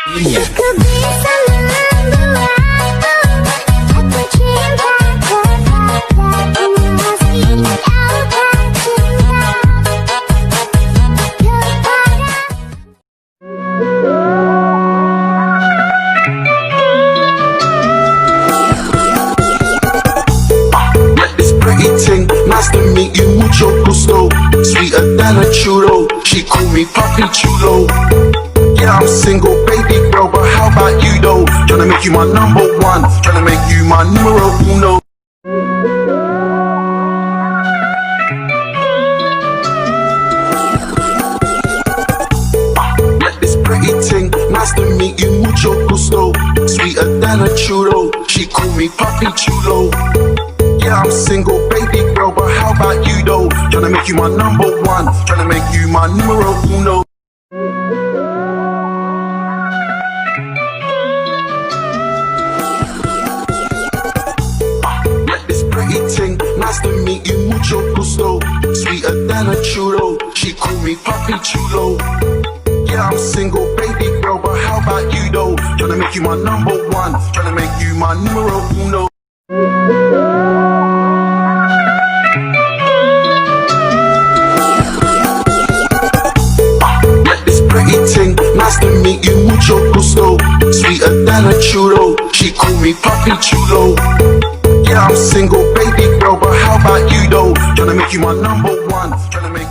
Nhạc. Nice to meet you, mucho gusto. Sweeter than a churro. She call me Papi Chulo. Yeah, I'm single, baby girl, but how about you though? Tryna make you my number one, tryna make you my numero uno. This pretty ting, nice to meet you, mucho gusto. Sweeter than a churro. She call me Papi Chulo. Yeah, I'm single, baby girl, but how about you though? Tryna make you my number one, tryna make you my numero uno. This pretty ting, nice to meet you, mucho gusto. Sweeter than a churro, she call me Papi Chulo. Yeah, I'm single, baby girl, but how about you though? Tryna make you my number one, tryna make you my numero uno. Nice to meet you, mucho gusto. Sweeter than a churro, she call me Papi Chulo. Yeah, I'm single, baby girl, but how about you though? Tryna make you my number one, tryna make